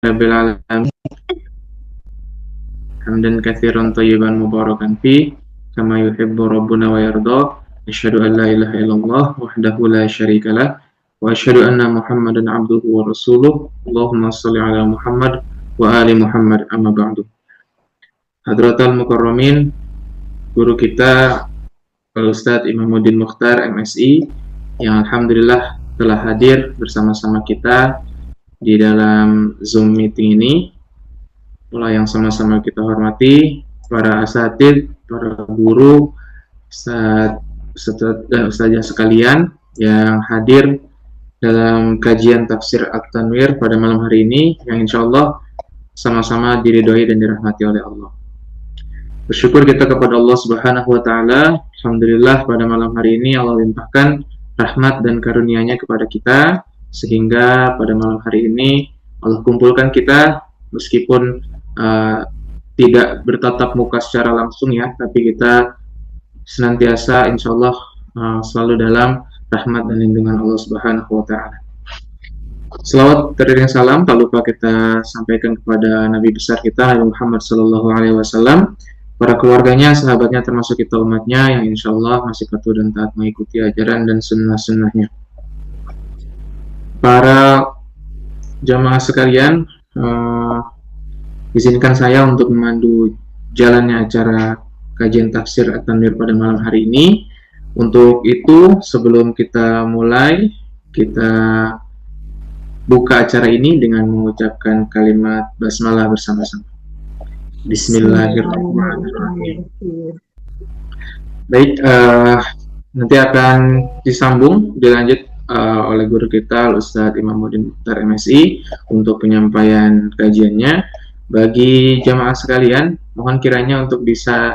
Rabbil alamin hamdan katsiran thayyiban mubarakan fi kama yuhibbu rabbuna wa yarda. Asyhadu an la ilaha illallah wahdahu la syarikalah wa asyhadu anna Muhammadan abduhu wa rasuluh. Allahumma shalli ala Muhammad wa ali Muhammad, amma ba'du. Hadratal mukarramin, guru kita Al-Ustadz Imamuddin Mukhtar MSI yang alhamdulillah telah hadir bersama-sama kita di dalam Zoom meeting ini. Itulah yang sama-sama kita hormati, para asatid, para guru, ustazah sekalian yang hadir dalam kajian tafsir At-Tanwir pada malam hari ini, yang insya Allah sama-sama diridhoi dan dirahmati oleh Allah. Bersyukur kita kepada Allah Subhanahu wa Ta'ala. Alhamdulillah, pada malam hari ini Allah limpahkan rahmat dan karunia-Nya kepada kita, sehingga pada malam hari ini Allah kumpulkan kita meskipun tidak bertatap muka secara langsung ya, tapi kita senantiasa insya Allah selalu dalam rahmat dan lindungan Allah Subhanahu wa Ta'ala. Selawat teriring salam tak lupa kita sampaikan kepada Nabi besar kita Nabi Muhammad Sallallahu Alaihi Wasallam, para keluarganya, sahabatnya, termasuk kita umatnya yang insya Allah masih patuh dan taat mengikuti ajaran dan sunnah-sunnahnya. Para jamaah sekalian, izinkan saya untuk memandu jalannya acara kajian tafsir At-Tanwir pada malam hari ini. Untuk itu, sebelum kita mulai, kita buka acara ini dengan mengucapkan kalimat basmalah bersama-sama. Bismillahirrahmanirrahim. Baik, nanti akan disambung, dilanjut oleh guru kita Ustadz Imamuddin Mukhtar MSI untuk penyampaian kajiannya. Bagi jamaah sekalian, mohon kiranya untuk bisa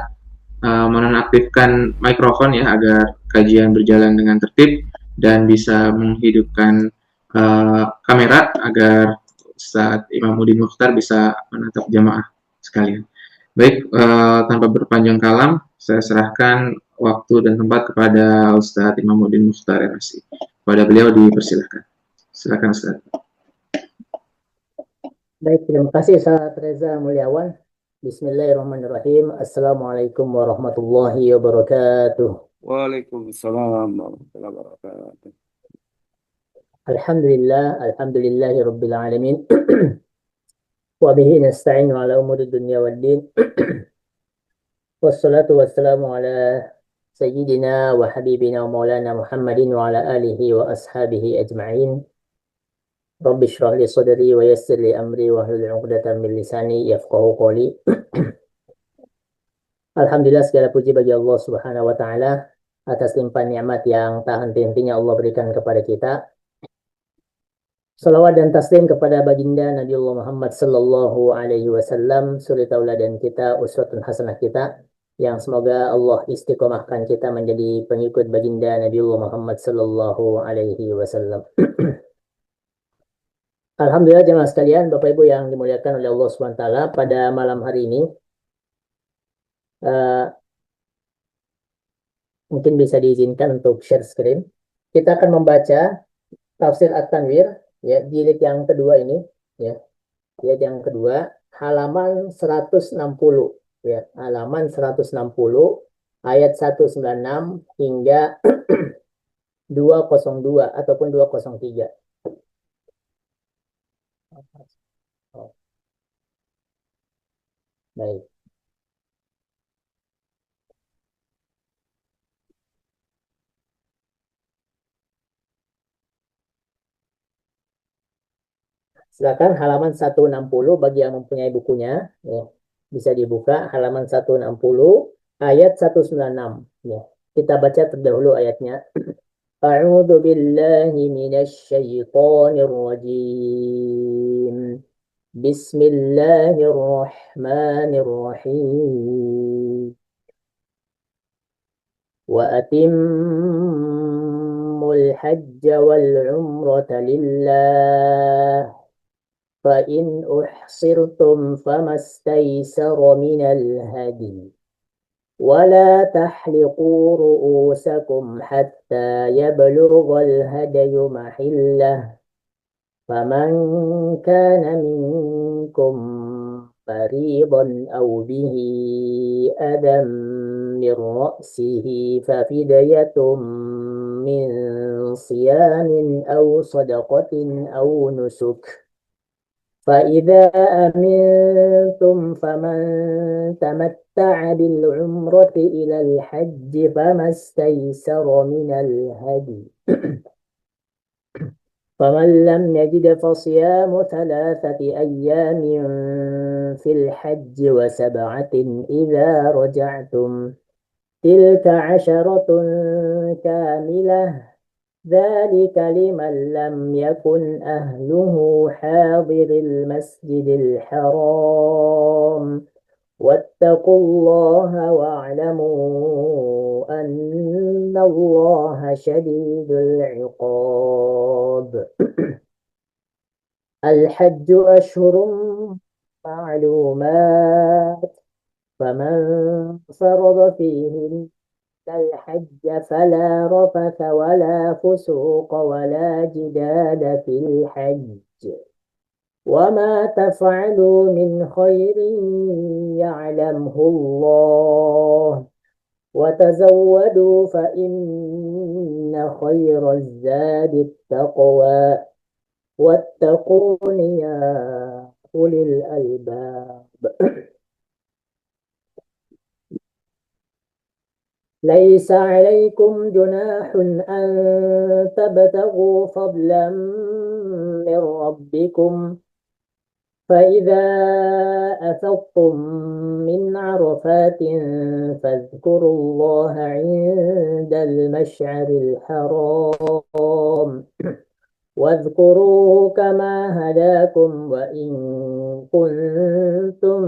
menonaktifkan mikrofon ya, agar kajian berjalan dengan tertib dan bisa menghidupkan kamera agar Ustadz Imamuddin Mukhtar bisa menatap jamaah sekalian. Baik, tanpa berpanjang kalam, saya serahkan waktu dan tempat kepada Ustadz Imamuddin Mukhtar MSI. Kepada beliau dipersilahkan. Silakan Ustadz. Baik, terima kasih Ustaz Reza Mulyawan. Bismillahirrahmanirrahim. Assalamualaikum warahmatullahi wabarakatuh. Waalaikumsalam warahmatullahi wabarakatuh. Alhamdulillahi rabbil alamin. Wa bihi nasta'inu ala umuri dunya waddin. Wassalatu wassalamu ala sayyidina wa habibina wa maulana Muhammadin wa ala alihi wa ashabihi ajma'in. Rabbi shrah li sadri wa yassir li amri wa hlul 'uqdatam min lisani yafqahu qawli. Alhamdulillah, segala puji bagi Allah Subhanahu wa taala atas limpahan nikmat yang tak henti-hentinya Allah berikan kepada kita. Salawat dan taslim kepada baginda Nabi Allah Muhammad sallallahu alaihi wasallam, suri tauladan kita, uswatun hasanah kita, yang semoga Allah istiqomahkan kita menjadi pengikut baginda Nabi Allah Muhammad sallallahu alaihi wasallam. Alhamdulillah jemaah sekalian, Bapak Ibu yang dimuliakan oleh Allah Subhanahu wa taala, pada malam hari ini mungkin bisa diizinkan untuk share screen. Kita akan membaca tafsir At-Tanwir ya, jilid yang kedua ini ya. Jilid yang kedua, halaman 160 ya, halaman 160 ayat 196 hingga 202 ataupun 203. Baik. Silakan halaman 160 bagi yang mempunyai bukunya ya, bisa dibuka halaman 160 ayat 196 ya. Kita baca terdahulu ayatnya. A'udzu billahi minasy syaithanir rajim. Bismillahirrahmanirrahim. Wa atimmul hajja wal umrata lillah. فإن أحصرتم فما استيسر من الهدي ولا تحلقوا رؤوسكم حتى يبلغ الهدي محله فمن كان منكم مريضا أو به أذى من رأسه ففدية من صيام أو صدقة أو نسك فإذا أمنتم فمن تمتع بالعمرة إلى الحج فما استيسر من الهدي فمن لم يجد فصيام 3 أيام في الحج و7 إذا رجعتم تلك 10 كاملة ذلك لمن لم يكن أهله حاضر المسجد الحرام واتقوا الله واعلموا أن الله شديد العقاب الحج أشهر معلومات فمن فرض فيهن الحج فلا رفث ولا فسوق ولا جدال في الحج وما تفعلوا من خير يعلمه الله وتزودوا فإن خير الزاد التقوى واتقون يا أولي الألباب ليس عليكم جناح أن تبتغوا فضلا من ربكم فإذا أفضتم من عرفات فاذكروا الله عند المشعر الحرام واذكروه كما هداكم وإن كنتم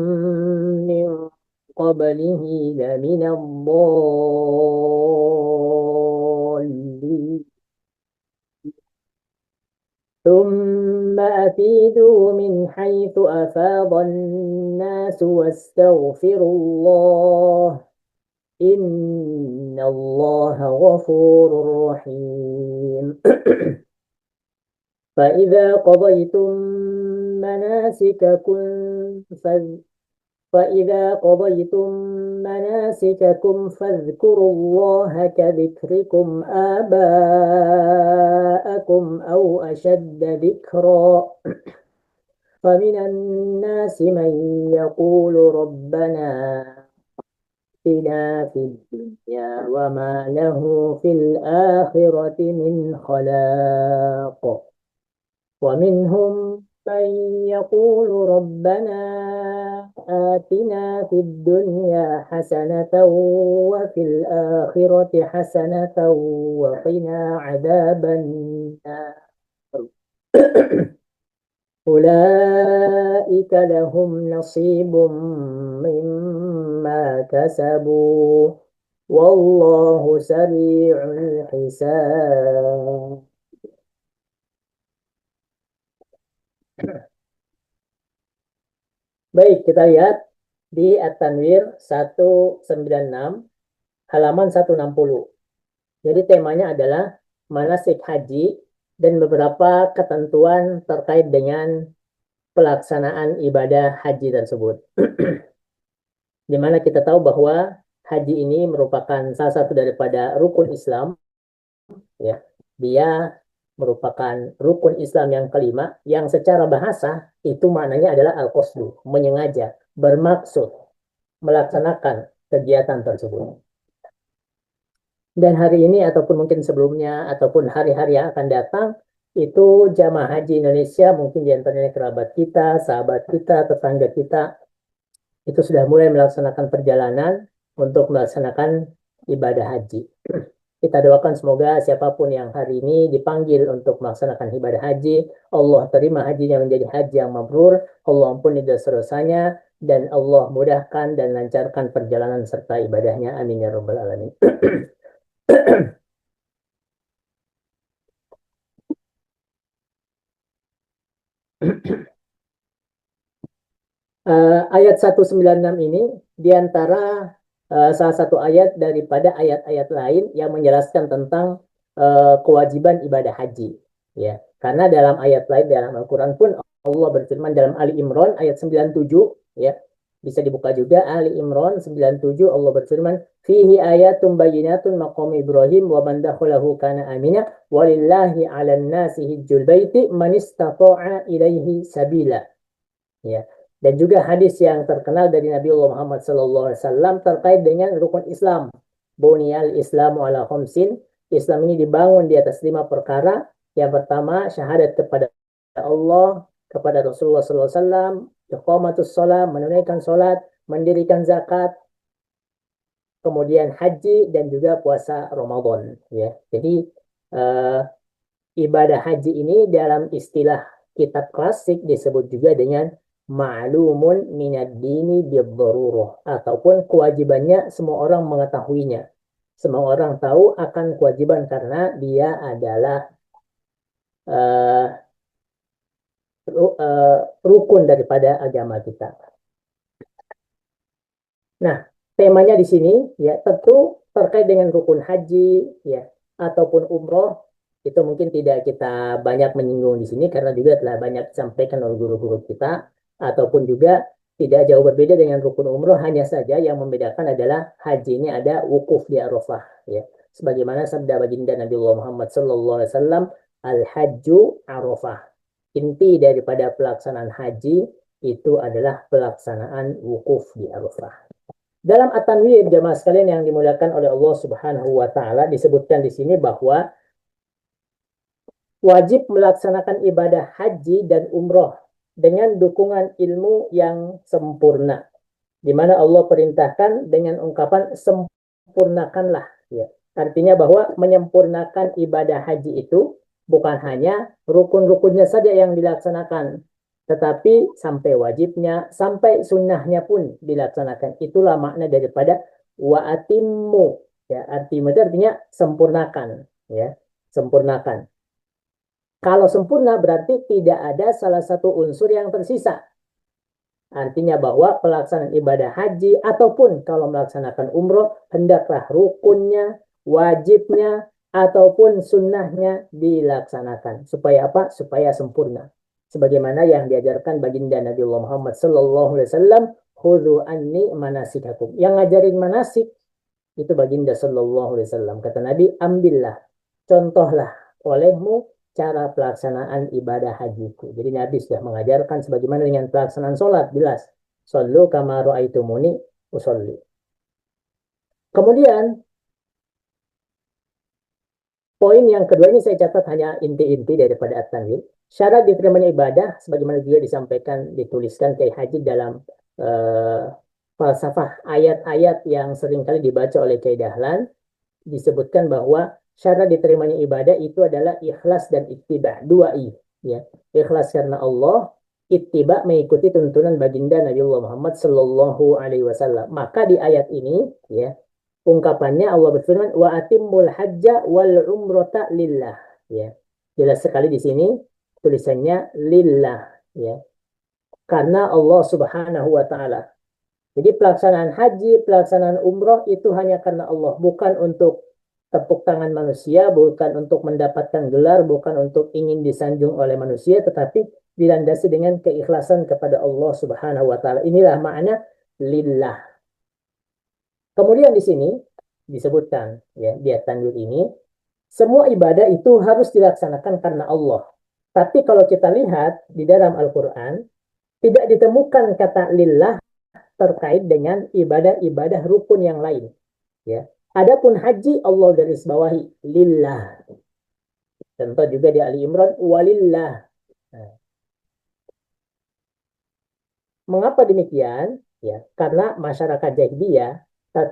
من قبله لمن الضالين ثم أفيدوا من حيث أفاض الناس واستغفروا الله إن الله غفور رحيم فإذا قضيتم مناسككم فاذكروا الله كذكركم آباءكم أو أشد ذكرا فمن الناس من يقول ربنا آتنا في الدنيا وما له في الآخرة من خلاق ومنهم من يقول ربنا آتنا في الدنيا حسنة وفي الآخرة حسنة وقنا عذاب النار أولئك لهم نصيب مما كسبوا والله سريع الحساب Baik, kita lihat di At-Tanwir 196 halaman 160. Jadi temanya adalah manasik haji dan beberapa ketentuan terkait dengan pelaksanaan ibadah haji tersebut. Di mana kita tahu bahwa haji ini merupakan salah satu daripada rukun Islam, ya. Dia merupakan rukun Islam yang kelima yang secara bahasa itu maknanya adalah al-qasdu, menyengaja, bermaksud melaksanakan kegiatan tersebut. Dan hari ini ataupun mungkin sebelumnya ataupun hari-hari yang akan datang itu jamaah haji Indonesia mungkin diantaranya kerabat kita, sahabat kita, tetangga kita itu sudah mulai melaksanakan perjalanan untuk melaksanakan ibadah haji. Kita doakan semoga siapapun yang hari ini dipanggil untuk melaksanakan ibadah haji, Allah terima hajinya menjadi haji yang mabrur, Allah ampuni dosa-dosanya, dan Allah mudahkan dan lancarkan perjalanan serta ibadahnya. Amin ya rabbal alamin. Ayat 196 ini diantara salah satu ayat daripada ayat-ayat lain yang menjelaskan tentang kewajiban ibadah haji. Ya, karena dalam ayat lain dalam Al-Quran pun Allah berfirman dalam Ali Imran ayat 97, ya. Bisa dibuka juga Ali Imran 97, Allah berfirman, "Fihi ayatun bayyinatun maqam Ibrahim wa man dakhalahu kana amina walillahi 'alan nasi hajjul baiti man istata'a ilaihi sabila." Ya. Dan juga hadis yang terkenal dari Nabi Muhammad SAW terkait dengan rukun Islam. Buniyal Islamu ala khamsin. Islam ini dibangun di atas 5 perkara. Yang pertama, syahadat kepada Allah, kepada Rasulullah SAW, iqamatus sholat, menunaikan sholat, mendirikan zakat, kemudian haji, dan juga puasa Ramadan. Ya. Jadi, ibadah haji ini dalam istilah kitab klasik disebut juga dengan ma'lumun minad dini bid-darurah, ataupun kewajibannya semua orang mengetahuinya. Semua orang tahu akan kewajiban karena dia adalah rukun daripada agama kita. Nah, temanya di sini ya tentu terkait dengan rukun haji ya ataupun umroh. Itu mungkin tidak kita banyak menyinggung di sini karena juga telah banyak disampaikan oleh guru-guru kita, ataupun juga tidak jauh berbeda dengan rukun umroh, hanya saja yang membedakan adalah haji ini ada wukuf di Arafah ya. Sebagaimana sabda baginda Nabi Muhammad SAW, al-hajju Arafah. Inti daripada pelaksanaan haji itu adalah pelaksanaan wukuf di Arafah. Dalam at-tanwir jemaah sekalian yang dimuliakan oleh Allah Subhanahu wa taala disebutkan di sini bahwa wajib melaksanakan ibadah haji dan umroh dengan dukungan ilmu yang sempurna. Di mana Allah perintahkan dengan ungkapan sempurnakanlah. Ya. Artinya bahwa menyempurnakan ibadah haji itu bukan hanya rukun-rukunnya saja yang dilaksanakan, tetapi sampai wajibnya, sampai sunnahnya pun dilaksanakan. Itulah makna daripada wa'atimmu. Ya, artinya sempurnakan. Ya, sempurnakan. Kalau sempurna berarti tidak ada salah satu unsur yang tersisa. Artinya bahwa pelaksanaan ibadah haji ataupun kalau melaksanakan umroh, hendaklah rukunnya, wajibnya, ataupun sunnahnya dilaksanakan. Supaya apa? Supaya sempurna. Sebagaimana yang diajarkan baginda Nabi Muhammad SAW, khudhu anni manasikakum. Yang ngajarin manasik itu baginda SAW. Kata Nabi, ambillah, contohlah olehmu cara pelaksanaan ibadah hajiku. Jadi Nabi sudah mengajarkan sebagaimana dengan pelaksanaan sholat, jelas. Sallu kama ra'aitumuni usolli. Kemudian, poin yang kedua ini saya catat hanya inti-inti daripada at-tanwir. Syarat diterimanya ibadah, sebagaimana juga disampaikan, dituliskan Kiai Haji dalam falsafah ayat-ayat yang seringkali dibaca oleh Kiai Dahlan, disebutkan bahwa syarat diterimanya ibadah itu adalah ikhlas dan ittiba, 2 I ya. Ikhlas karena Allah, ittiba mengikuti tuntunan baginda Nabi Muhammad sallallahu alaihi wasallam. Maka di ayat ini ya, ungkapannya Allah berfirman wa atimmul hajja wal umrata lillah ya. Jelas sekali di sini tulisannya lillah ya. Karena Allah Subhanahu wa taala. Jadi pelaksanaan haji, pelaksanaan umroh itu hanya karena Allah, bukan untuk tepuk tangan manusia, bukan untuk mendapatkan gelar, bukan untuk ingin disanjung oleh manusia, tetapi dilandasi dengan keikhlasan kepada Allah Subhanahu wa taala. Inilah makna lillah. Kemudian di sini disebutkan ya, di tanwir ini semua ibadah itu harus dilaksanakan karena Allah. Tapi kalau kita lihat di dalam Al-Qur'an tidak ditemukan kata lillah terkait dengan ibadah-ibadah rukun yang lain ya. Adapun haji Allah garis bawahi lillah. Contoh juga di Ali Imran walillah. Nah, mengapa demikian? Ya, karena masyarakat jahiliyah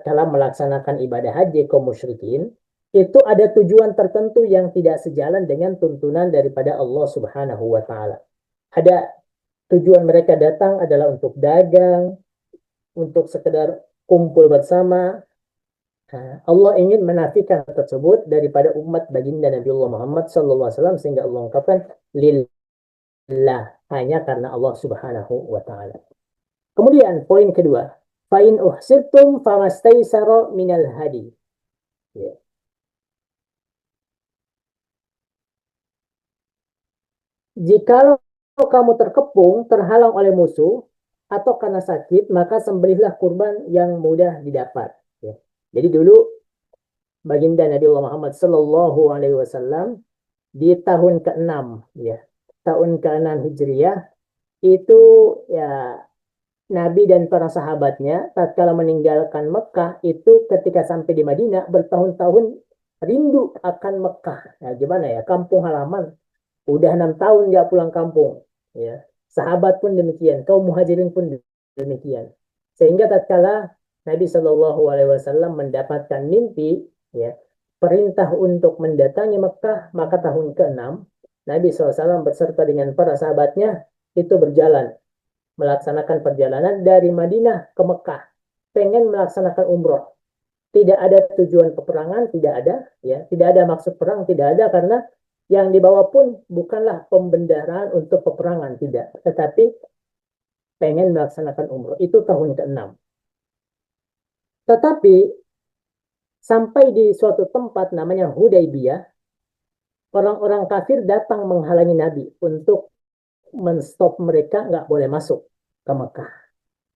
dalam melaksanakan ibadah haji kaum musyrikin itu ada tujuan tertentu yang tidak sejalan dengan tuntunan daripada Allah Subhanahu wa taala. Ada tujuan mereka datang adalah untuk dagang, untuk sekedar kumpul bersama. Allah ingin menafikan tersebut daripada umat baginda Nabi Muhammad SAW, sehingga Allah ungkapkan lillah, hanya karena Allah Subhanahu wa taala. Kemudian poin kedua, fa in uhsirtum famastaysara minal hadi. Ya. jikalau kamu terkepung, terhalang oleh musuh, atau karena sakit, maka sembelihlah kurban yang mudah didapat. Ya. Jadi dulu baginda Nabi Muhammad Sallallahu Alaihi Wasallam di tahun ke-6, ya, tahun ke-6 Hijriah itu ya Nabi dan para sahabatnya tatkala meninggalkan Mekah itu ketika sampai di Madinah bertahun-tahun rindu akan Mekah. Nah, gimana ya, kampung halaman. Udah 6 tahun nggak pulang kampung. Ya, sahabat pun demikian, kaum muhajirin pun demikian. Sehingga tatkala Nabi Shallallahu Alaihi Wasallam mendapatkan mimpi, ya, perintah untuk mendatangi Mekah, maka tahun ke-6 Nabi SAW beserta dengan para sahabatnya itu berjalan melaksanakan perjalanan dari Madinah ke Mekah, pengen melaksanakan umroh. Tidak ada tujuan peperangan, tidak ada, ya, tidak ada maksud perang, tidak ada, karena yang dibawa pun bukanlah pembendaraan untuk peperangan, tidak, tetapi pengen melaksanakan umroh. Itu tahun ke-6. Tetapi sampai di suatu tempat namanya Hudaybiyah, orang-orang kafir datang menghalangi Nabi untuk menstop mereka nggak boleh masuk ke Mekah.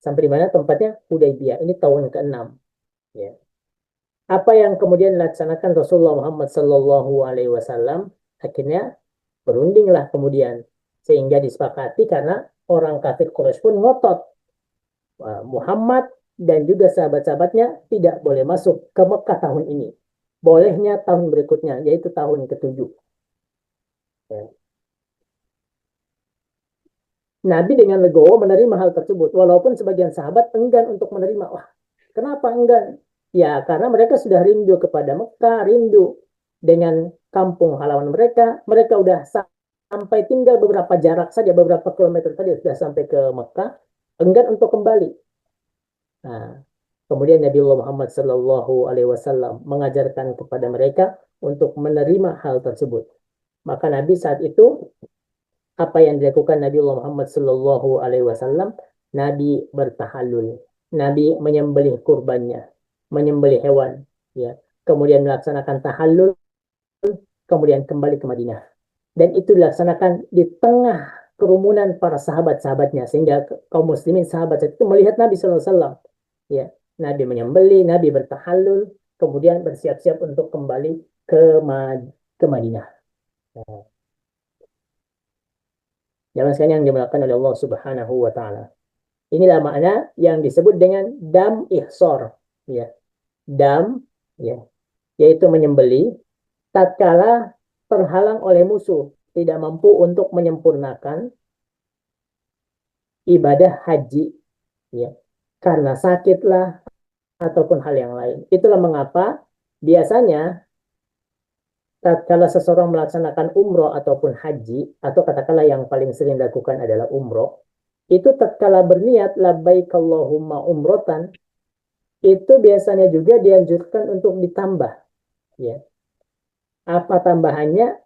Sampai di mana tempatnya? Hudaybiyah. Ini tahun ke-6. Ya. Apa yang kemudian dilaksanakan Rasulullah Muhammad Sallallahu Alaihi Wasallam, akhirnya berundinglah kemudian sehingga disepakati karena orang kafir Quraisy pun ngotot Muhammad dan juga sahabat-sahabatnya tidak boleh masuk ke Mekah tahun ini. Bolehnya tahun berikutnya, yaitu tahun ke-7. Ya. Nabi dengan legowo menerima hal tersebut, walaupun sebagian sahabat enggan untuk menerima. Wah, kenapa enggan? Ya, karena mereka sudah rindu kepada Mekah, rindu dengan kampung halaman mereka. Mereka udah sampai tinggal beberapa jarak saja, beberapa kilometer saja sudah sampai ke Mekah, enggan untuk kembali. Nah, kemudian Nabi Muhammad Sallallahu Alaihi Wasallam mengajarkan kepada mereka untuk menerima hal tersebut. Maka Nabi saat itu apa yang dilakukan Nabi Muhammad Sallallahu Alaihi Wasallam, Nabi bertahallul, Nabi menyembelih kurbannya, menyembelih hewan, ya, kemudian melaksanakan tahallul, kemudian kembali ke Madinah. Dan itu dilaksanakan di tengah kerumunan para sahabat-sahabatnya, sehingga kaum muslimin sahabat itu melihat Nabi Sallallahu Alaihi Wasallam, ya, Nabi menyembelih, Nabi bertahallul, kemudian bersiap-siap untuk kembali ke Madinah. Nah, jamaah sekalian yang dimulakan oleh Allah Subhanahu wa taala. Inilah makna yang disebut dengan dam ihsor, ya. Dam, ya, yaitu menyembelih tatkala terhalang oleh musuh, tidak mampu untuk menyempurnakan ibadah haji, ya. Karena sakitlah ataupun hal yang lain. Itulah mengapa biasanya tatkala seseorang melaksanakan umroh ataupun haji, atau katakanlah yang paling sering dilakukan adalah umroh, itu tatkala berniat labbaik Allahumma umrotan, itu biasanya juga dianjurkan untuk ditambah, ya. Apa tambahannya?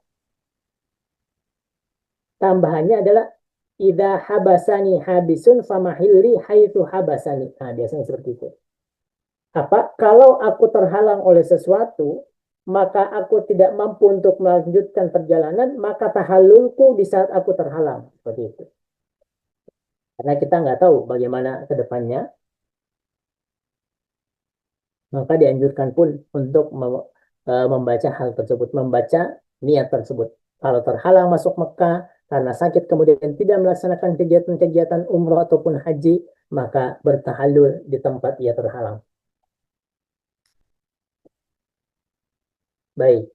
Tambahannya adalah idza habasani habisun famahilli haitsu habasani. Nah, biasanya seperti itu. Apa? Kalau aku terhalang oleh sesuatu, maka aku tidak mampu untuk melanjutkan perjalanan, maka tahallulku di saat aku terhalang. Seperti itu. Karena kita nggak tahu bagaimana ke depannya, maka dianjurkan pun untuk membaca hal tersebut, membaca niat tersebut. Kalau terhalang masuk Mekah karena sakit kemudian tidak melaksanakan kegiatan-kegiatan umroh ataupun haji, maka bertahallul di tempat ia terhalang. Baik.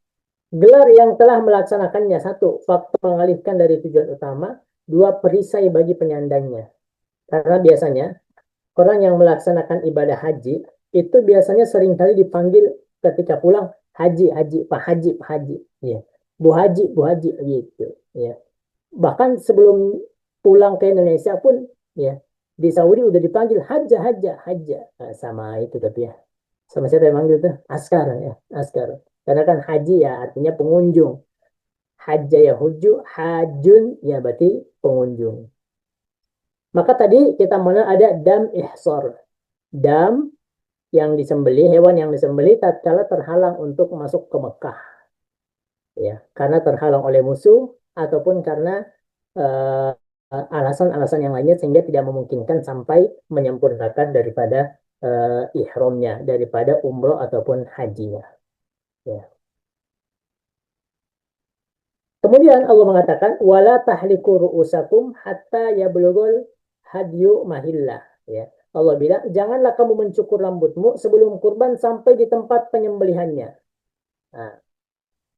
Gelar yang telah melaksanakannya, satu, faktor mengalihkan dari tujuan utama, dua, perisai bagi penyandangnya. Karena biasanya orang yang melaksanakan ibadah haji itu biasanya seringkali dipanggil ketika pulang, haji, haji, pak haji, pak haji, ya, bu haji gitu, ya. Bahkan sebelum pulang ke Indonesia pun, ya, di Saudi udah dipanggil haja, haja, haja. Nah, sama itu tapi ya, sama siapa yang manggil tuh? Askar, ya, askar. Karena kan haji ya artinya pengunjung. Hajja ya huju, hajun ya berarti pengunjung. Maka tadi kita mengenal ada dam ihsor. Dam yang disembelih, hewan yang disembelih tatkala terhalang untuk masuk ke Mekah. Ya, karena terhalang oleh musuh ataupun karena eh, alasan-alasan yang lainnya sehingga tidak memungkinkan sampai menyempurnakan daripada ihramnya, daripada umroh ataupun hajinya. Ya. Kemudian Allah mengatakan wala tahliku ru'usakum hatta yablughul hadyu mahillah. Ya. Allah bilang janganlah kamu mencukur rambutmu sebelum kurban sampai di tempat penyembelihannya. Nah,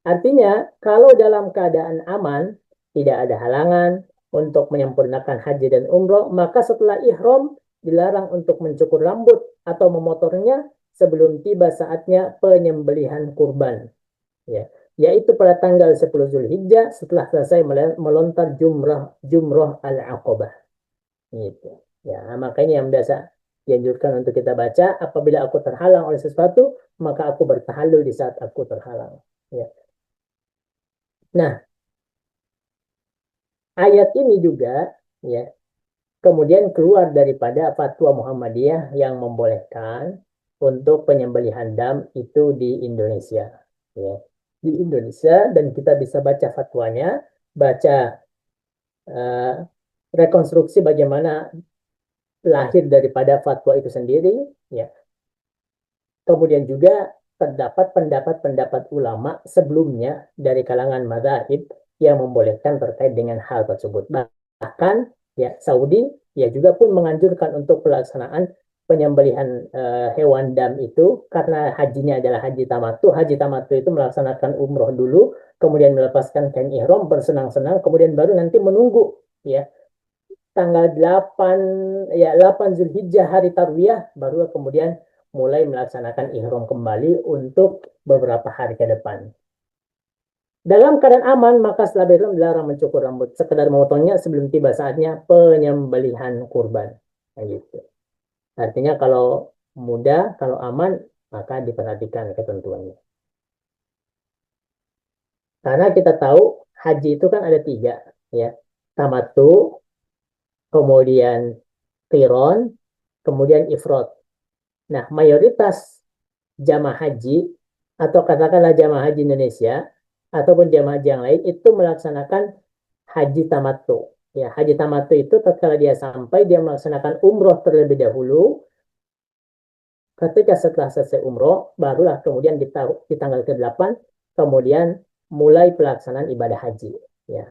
artinya kalau dalam keadaan aman, tidak ada halangan untuk menyempurnakan haji dan umroh, maka setelah ihram dilarang untuk mencukur rambut atau memotongnya sebelum tiba saatnya penyembelihan kurban. Ya, yaitu pada tanggal 10 Zulhijjah setelah selesai melontar jumrah al-Aqabah. Gitu. Ya, makanya yang biasa dianjurkan untuk kita baca, apabila aku terhalang oleh sesuatu, maka aku bertahallul di saat aku terhalang. Ya. Nah, ayat ini juga ya kemudian keluar daripada fatwa Muhammadiyah yang membolehkan untuk penyembelihan dam itu di Indonesia. Ya. Di Indonesia dan kita bisa baca fatwanya, baca eh, rekonstruksi bagaimana lahir daripada fatwa itu sendiri, ya. Kemudian juga terdapat pendapat-pendapat ulama sebelumnya dari kalangan mazhab yang membolehkan terkait dengan hal tersebut. Bahkan ya Saudi ya juga pun menganjurkan untuk pelaksanaan penyembelihan hewan dam itu karena hajinya adalah haji tamattu. Haji tamattu itu melaksanakan umroh dulu, kemudian melepaskan kain ihram, bersenang-senang, kemudian baru nanti menunggu ya tanggal 8 ya 8 Zulhijjah hari Tarwiyah baru kemudian mulai melaksanakan ihram kembali untuk beberapa hari ke depan. Dalam keadaan aman, maka setelah berihram dilarang mencukur rambut, sekedar memotongnya sebelum tiba saatnya penyembelihan kurban. Nah, gitu. Artinya kalau mudah, kalau aman, maka diperhatikan ketentuannya. Karena kita tahu haji itu kan ada tiga, ya, tamattu, kemudian qiron, kemudian ifrad. Nah, mayoritas jamaah haji atau katakanlah jamaah haji Indonesia ataupun jamaah haji yang lain itu melaksanakan haji tamattu. Ya, haji tamattu itu tatkala dia sampai dia melaksanakan umroh terlebih dahulu. Ketika setelah selesai umroh, barulah kemudian di tanggal ke-8 kemudian mulai pelaksanaan ibadah haji. Ya.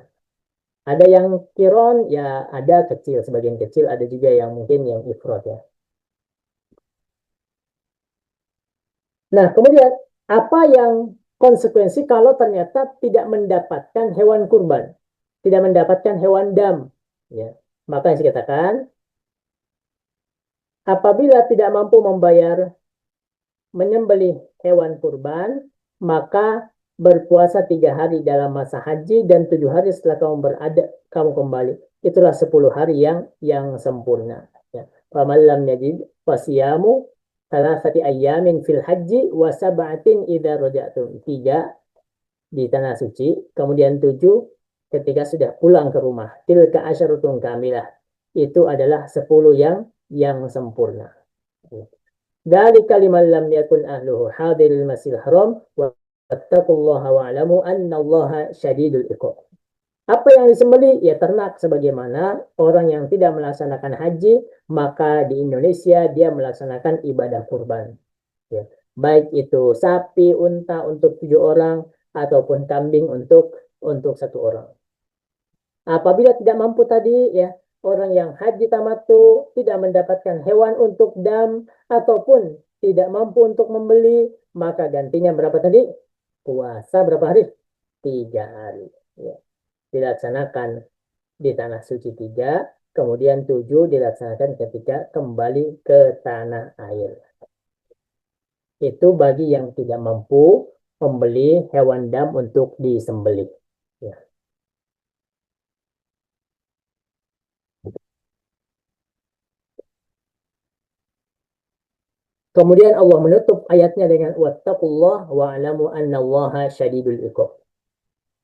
Ada yang kiron, ya ada kecil, sebagian kecil, ada juga yang mungkin yang ifrad ya. Nah, kemudian apa yang konsekuensi kalau ternyata tidak mendapatkan hewan kurban, tidak mendapatkan hewan dam, ya. Maka yang saya katakan, apabila tidak mampu membayar menyembelih hewan kurban, maka berpuasa 3 hari dalam masa haji dan 7 hari setelah kamu kembali. Itulah 10 hari yang sempurna. Ya. Faman lam yajid fasiyamu thalathati ayyamin fil haji wa sab'atin idza raja'tum. 3 di tanah suci, kemudian 7 ketika sudah pulang ke rumah. Tilka asyarutun kamilah. Itu adalah 10 yang sempurna. Dari kalimat lam yakun ahluhu hadiril masjidil haram wattaqullaha wa'lamu annallaha syadidul iqab. Apa yang disembelih? Ya ternak sebagaimana orang yang tidak melaksanakan haji, maka di Indonesia dia melaksanakan ibadah kurban. Ya. Baik itu sapi, unta untuk 7 orang, ataupun kambing untuk 1 orang. Apabila tidak mampu tadi, ya orang yang haji tamattu tidak mendapatkan hewan untuk dam ataupun tidak mampu untuk membeli, maka gantinya berapa tadi? Puasa berapa hari? 3 hari. Ya. Dilaksanakan di tanah suci 3, kemudian 7 dilaksanakan ketika kembali ke tanah air. Itu bagi yang tidak mampu membeli hewan dam untuk disembelih. Ya. Kemudian Allah menutup ayatnya dengan wattaqullah wa'lamu annallaha syadidul iqab.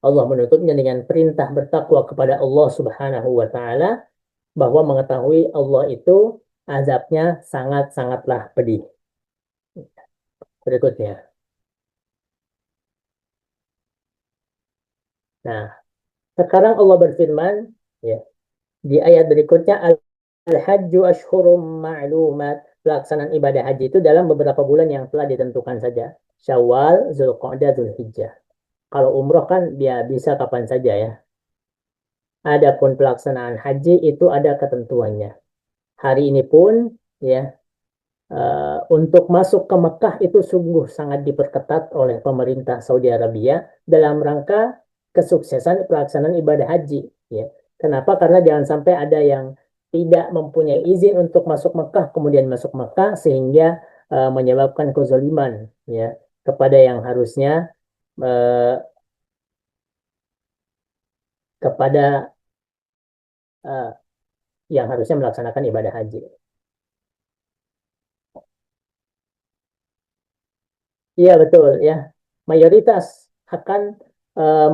Allah menutupnya dengan perintah bertakwa kepada Allah Subhanahu wa taala bahwa mengetahui Allah itu azabnya sangat-sangatlah pedih. Berikutnya. Nah, sekarang Allah berfirman, Ya. Di ayat berikutnya al-hajju ashhurum ma'lumat. Pelaksanaan ibadah haji itu dalam beberapa bulan yang telah ditentukan saja. Syawal, Zulqa'dah, Zulhijjah. Kalau umroh kan dia bisa kapan saja ya. Adapun pelaksanaan haji itu ada ketentuannya. Hari ini pun ya untuk masuk ke Mekah itu sungguh sangat diperketat oleh pemerintah Saudi Arabia dalam rangka kesuksesan pelaksanaan ibadah haji. Ya. Kenapa? Karena jangan sampai ada yang tidak mempunyai izin untuk masuk Mekah kemudian masuk Mekah sehingga menyebabkan kezaliman ya kepada yang harusnya uh, kepada uh, yang harusnya melaksanakan ibadah haji. Iya betul ya. Mayoritas akan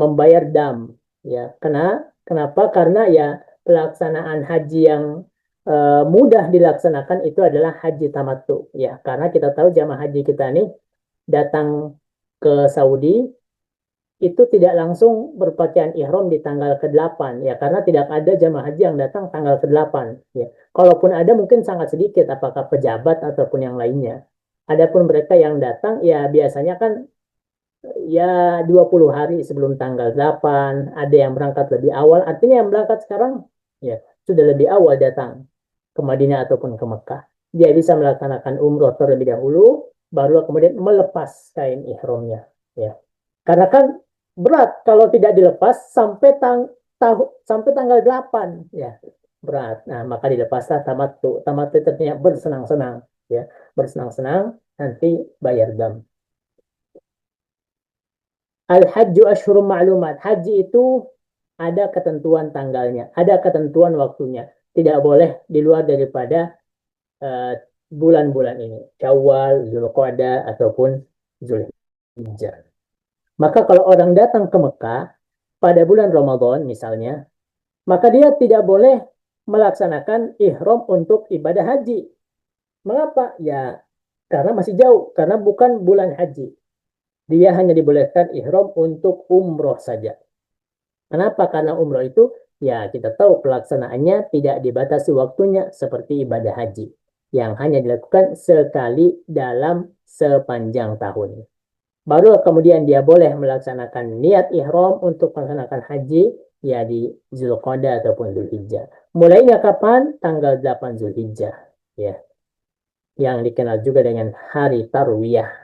membayar dam ya. Kenapa? Karena ya pelaksanaan haji yang mudah dilaksanakan itu adalah haji tamattu ya. Karena kita tahu jamaah haji kita nih datang ke Saudi itu tidak langsung berpakaian ihram di tanggal ke-8 ya karena tidak ada jamaah haji yang datang tanggal ke-8 ya. Kalaupun ada mungkin sangat sedikit apakah pejabat ataupun yang lainnya. Adapun mereka yang datang ya biasanya kan ya 20 hari sebelum tanggal 8, ada yang berangkat lebih awal, artinya yang berangkat sekarang ya sudah lebih awal datang ke Madinah ataupun ke Mekah. Dia bisa melaksanakan umroh terlebih dahulu, baru kemudian melepas kain ihramnya ya. Karena kan berat kalau tidak dilepas sampai tanggal 8 ya. Berat. Nah, maka dilepaslah tamattu. Tamattu itu artinya bersenang-senang ya. Bersenang-senang nanti bayar dam. Al-hajju ashhurum ma'lumat. Haji itu ada ketentuan tanggalnya, ada ketentuan waktunya. Tidak boleh di luar daripada uh, bulan-bulan ini. Syawal, Zulqa'dah ataupun Zulhijjah. Maka kalau orang datang ke Mekah pada bulan Ramadan misalnya, maka dia tidak boleh melaksanakan ihram untuk ibadah haji. Mengapa? Ya, karena masih jauh, karena bukan bulan haji. Dia hanya dibolehkan ihram untuk umroh saja. Kenapa? Karena umroh itu, ya kita tahu pelaksanaannya tidak dibatasi waktunya seperti ibadah haji. Yang hanya dilakukan sekali dalam sepanjang tahun. Baru kemudian dia boleh melaksanakan niat ihram untuk melaksanakan haji, ya di Zulqa'dah ataupun Zulhijjah. Mulainya kapan? Tanggal 8 Zulhijjah. Ya. Yang dikenal juga dengan hari Tarwiyah.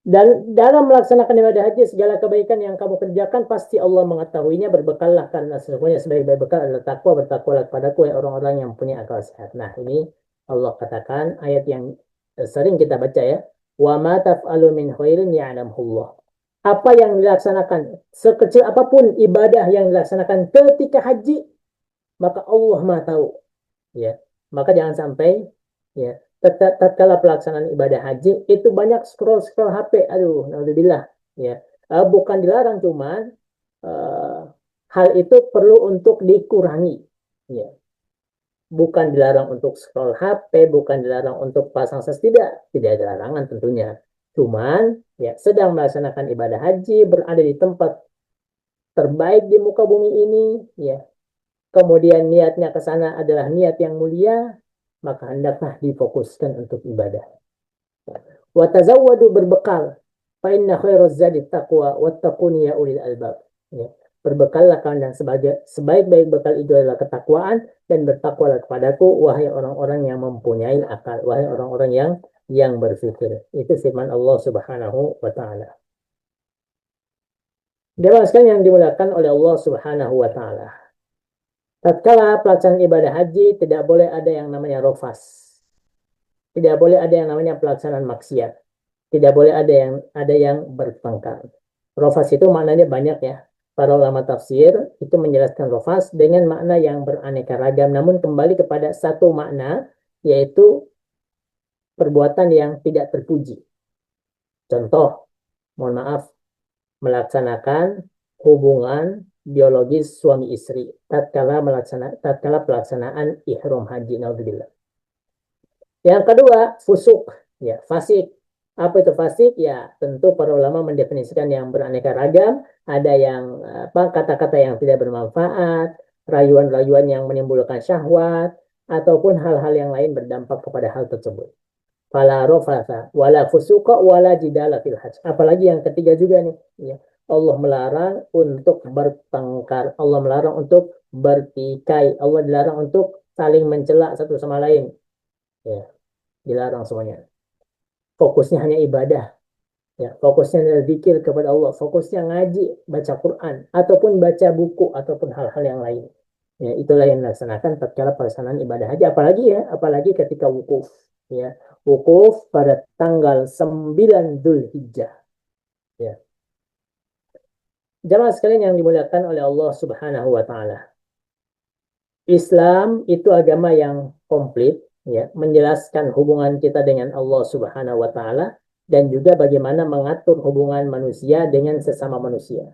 Dan dalam melaksanakan ibadah haji, segala kebaikan yang kamu kerjakan pasti Allah mengetahuinya. Berbekallah karena sesungguhnya sebaik-baik bekal adalah takwa. Bertakwalah kepadaku ya orang-orang yang punya akal sehat. Nah ini Allah katakan ayat yang sering kita baca ya. Wa ma taf'alu min khairin ya'lamullah. Apa yang dilaksanakan, sekecil apapun ibadah yang dilaksanakan ketika haji, maka Allah Maha tahu. Ya, maka jangan sampai ya tatkala pelaksanaan ibadah haji itu banyak scroll HP, aduh naudzubillah ya. Bukan dilarang, cuman hal itu perlu untuk dikurangi ya. Bukan dilarang untuk scroll HP, bukan dilarang untuk pasang tidak ada larangan tentunya, cuman ya sedang melaksanakan ibadah haji, berada di tempat terbaik di muka bumi ini ya, kemudian niatnya ke sana adalah niat yang mulia, maka hendaklah difokuskan untuk ibadah. Wa tazawwadu, berbekal. Fa inna khairaz zadi taqwa wattaquni ya ulil albab. Ya. Berbekallah kalian, dan sebaik-baik bekal itu adalah ketakwaan, dan bertakwalah kepadaku wahai orang-orang yang mempunyai akal, wahai orang-orang yang berpikir. Itu firman Allah Subhanahu wa taala. Dewa sekalian yang dimuliakan oleh Allah Subhanahu wa taala. Tatkala pelaksanaan ibadah haji tidak boleh ada yang namanya rofas. Tidak boleh ada yang namanya pelaksanaan maksiat. Tidak boleh ada yang bertengkar. Rofas itu maknanya banyak ya. Para ulama tafsir itu menjelaskan rofas dengan makna yang beraneka ragam, namun kembali kepada satu makna, yaitu perbuatan yang tidak terpuji. Contoh, mohon maaf, melaksanakan hubungan biologis suami istri tatkala pelaksanaan ihram haji, naudzubillah. Yang kedua, fusuk ya, fasik. Apa itu fasik? Ya, tentu para ulama mendefinisikan yang beraneka ragam, ada yang kata-kata yang tidak bermanfaat, rayuan-rayuan yang menimbulkan syahwat, ataupun hal-hal yang lain berdampak kepada hal tersebut. Fala rofasa, wala fusuqa, wala jidala fil hajj. Apalagi yang ketiga juga nih, ya. Allah melarang untuk bertengkar, Allah melarang untuk bertikai, Allah dilarang untuk saling mencela satu sama lain. Ya, dilarang semuanya. Fokusnya hanya ibadah. Ya, fokusnya adalah zikir kepada Allah, fokusnya ngaji, baca Quran, ataupun baca buku, ataupun hal-hal yang lain. Ya, itulah yang dilaksanakan tatkala pelaksanaan ibadah haji, apalagi ketika wukuf. Ya, wukuf pada tanggal 9 Dzulhijjah. Ya. Jamaah sekalian yang dimuliakan oleh Allah Subhanahu wa taala. Islam itu agama yang komplit, ya, menjelaskan hubungan kita dengan Allah Subhanahu wa taala dan juga bagaimana mengatur hubungan manusia dengan sesama manusia.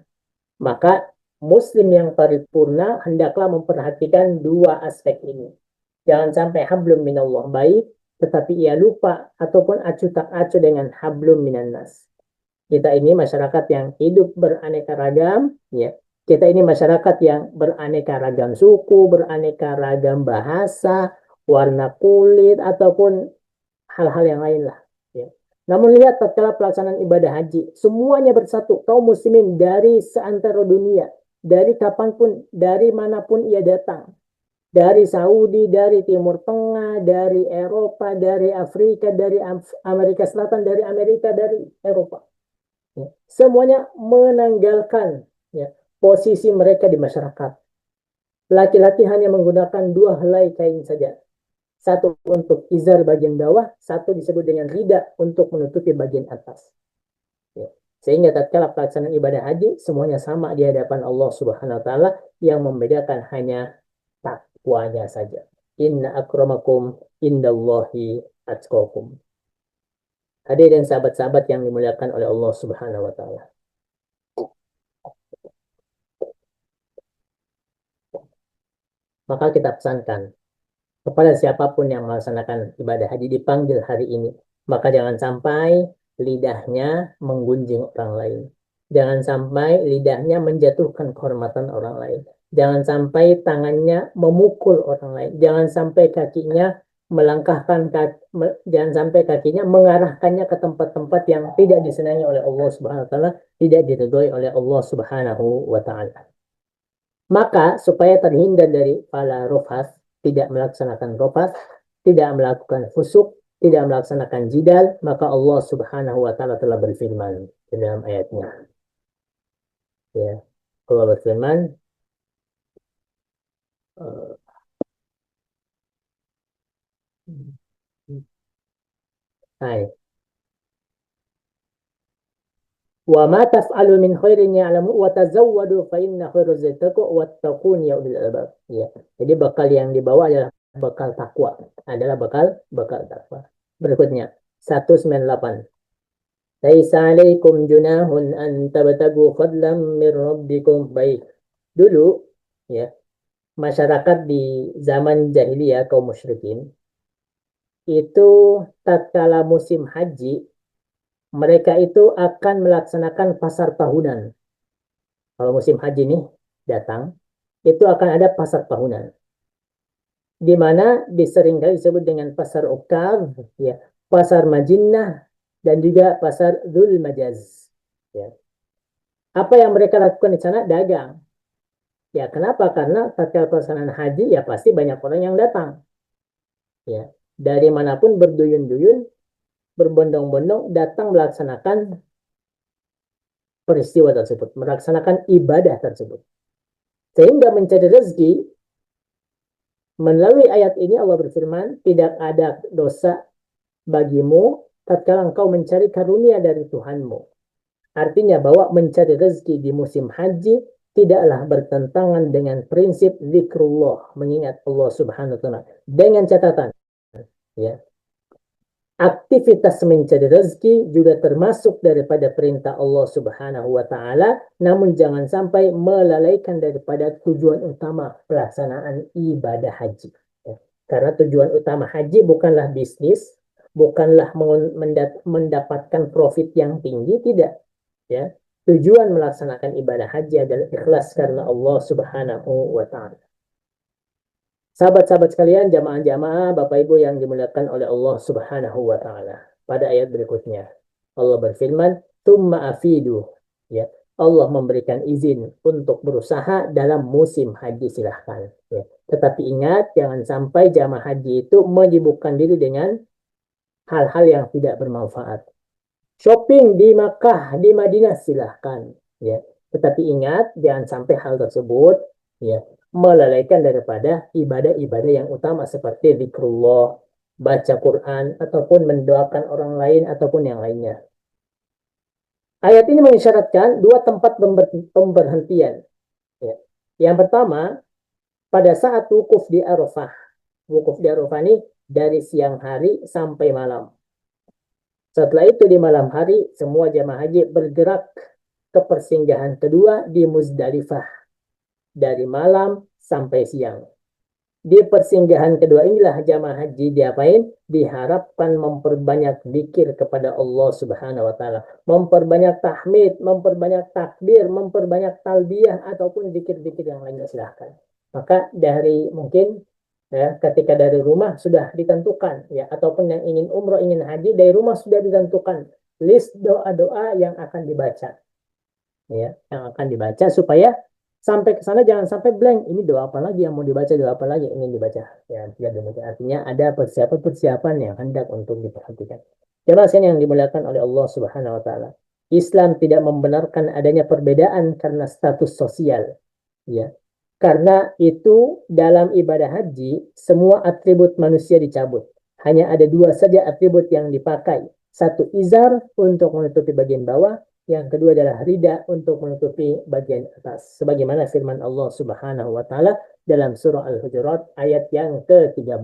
Maka muslim yang paripurna hendaklah memperhatikan dua aspek ini. Jangan sampai hablum minallah baik, tetapi ia lupa ataupun acuh tak acuh dengan hablum minannas. Kita ini masyarakat yang hidup beraneka ragam, ya. Kita ini masyarakat yang beraneka ragam suku, beraneka ragam bahasa, warna kulit, ataupun hal-hal yang lain lah. Ya. Namun lihat tatkala pelaksanaan ibadah haji, semuanya bersatu, kaum muslimin dari seantero dunia, dari kapanpun, dari manapun ia datang. Dari Saudi, dari Timur Tengah, dari Eropa, dari Afrika, dari Amerika Selatan, dari Amerika, dari Eropa. Ya. Semuanya menanggalkan, ya, posisi mereka di masyarakat. Laki-laki hanya menggunakan dua helai kain saja. Satu untuk izar bagian bawah, satu disebut dengan rida untuk menutupi bagian atas. Ya. Sehingga tatkala pelaksanaan ibadah haji, semuanya sama di hadapan Allah Subhanahu wa taala, yang membedakan hanya takwanya saja. Inna akramakum indallahi atqakum. Hadirin sahabat-sahabat yang dimuliakan oleh Allah Subhanahu wa taala. Maka kita pesankan kepada siapapun yang melaksanakan ibadah haji dipanggil hari ini, maka jangan sampai lidahnya menggunjing orang lain. Jangan sampai lidahnya menjatuhkan kehormatan orang lain. Jangan sampai tangannya memukul orang lain. Jangan sampai kakinya jangan sampai kakinya mengarahkannya ke tempat-tempat yang tidak disenangi oleh Allah Subhanahu wa taala, tidak diridhoi oleh Allah Subhanahu wa taala. Maka supaya terhindar dari fala rofas, tidak melaksanakan rofas, tidak melakukan fusuk, tidak melaksanakan jidal, maka Allah Subhanahu wa taala telah berfirman di dalam ayatnya. Ya, Allah berfirman, hai, wa ma taf'alu min khairin ya'lamu wa tazawwadu fa inna khairaz zadi taqwa wattaqun ya ulil albab. Ya. Jadi bekal yang dibawa adalah bekal takwa, adalah bekal takwa. Berikutnya 198. Laisa alaikum junahun an tabtagu fadlan min rabbikum. Baik. Dulu, ya, masyarakat di zaman jahiliyah kaum musyrikin itu tatkala musim haji mereka itu akan melaksanakan pasar tahunan. Kalau musim haji nih datang, itu akan ada pasar tahunan. Di mana diseringkali disebut dengan pasar Uqab, ya, pasar Majinnah, dan juga pasar Dzul Majaz. Ya. Apa yang mereka lakukan di sana? Dagang. Ya, kenapa? Karena tatkala pelaksanaan haji ya pasti banyak orang yang datang. Ya, dari manapun berduyun-duyun, berbondong-bondong datang melaksanakan peristiwa tersebut, melaksanakan ibadah tersebut. Sehingga mencari rezeki, melalui ayat ini Allah berfirman, tidak ada dosa bagimu tatkala engkau mencari karunia dari Tuhanmu. Artinya bahwa mencari rezeki di musim haji tidaklah bertentangan dengan prinsip zikrullah, mengingat Allah Subhanahu wa taala. Dengan catatan, ya, aktivitas mencari rezeki juga termasuk daripada perintah Allah Subhanahu wa taala, namun jangan sampai melalaikan daripada tujuan utama pelaksanaan ibadah haji. Ya. Karena tujuan utama haji bukanlah bisnis, bukanlah mendapatkan profit yang tinggi, tidak. Ya, tujuan melaksanakan ibadah haji adalah ikhlas karena Allah Subhanahu wa Ta'ala. Sahabat-sahabat sekalian, jamaah-jamaah, Bapak Ibu yang dimuliakan oleh Allah Subhanahu wa Ta'ala. Pada ayat berikutnya, Allah berfirman, "Tsumma afidu." Ya, Allah memberikan izin untuk berusaha dalam musim haji, silahkan. Ya. Tetapi ingat, jangan sampai jamaah haji itu menyibukkan diri dengan hal-hal yang tidak bermanfaat. Shopping di Makkah, di Madinah, silahkan. Ya. Tetapi ingat, jangan sampai hal tersebut ya melalaikan daripada ibadah-ibadah yang utama seperti zikrullah, baca Quran, ataupun mendoakan orang lain, ataupun yang lainnya. Ayat ini mengisyaratkan dua tempat pemberhentian. Ya. Yang pertama, pada saat wukuf di Arafah. Wukuf di Arafah ini dari siang hari sampai malam. Setelah itu di malam hari, semua jamaah haji bergerak ke persinggahan kedua di Muzdalifah. Dari malam sampai siang. Di persinggahan kedua inilah jamaah haji diapain? Diharapkan memperbanyak zikir kepada Allah Subhanahu wa Ta'ala, memperbanyak tahmid, memperbanyak takbir, memperbanyak talbiyah, ataupun zikir-zikir yang lainnya, silahkan. Maka dari mungkin ya, ketika dari rumah sudah ditentukan ya, ataupun yang ingin umroh, ingin haji, dari rumah sudah ditentukan list doa-doa yang akan dibaca. Ya, yang akan dibaca supaya sampai ke sana jangan sampai blank. Ini doa apa lagi yang mau dibaca, doa apa lagi yang ingin dibaca. Ya, tidak demikian. Artinya ada persiapan-persiapan yang hendak untuk diperhatikan. Jemaah yang dimuliakan oleh Allah Subhanahu wa Ta'ala. Islam tidak membenarkan adanya perbedaan karena status sosial. Ya. Karena itu dalam ibadah haji semua atribut manusia dicabut. Hanya ada dua saja atribut yang dipakai. Satu izar untuk menutupi bagian bawah. Yang kedua adalah rida untuk menutupi bagian atas. Sebagaimana firman Allah Subhanahu wa Ta'ala dalam surah Al-Hujurat ayat yang ke-13.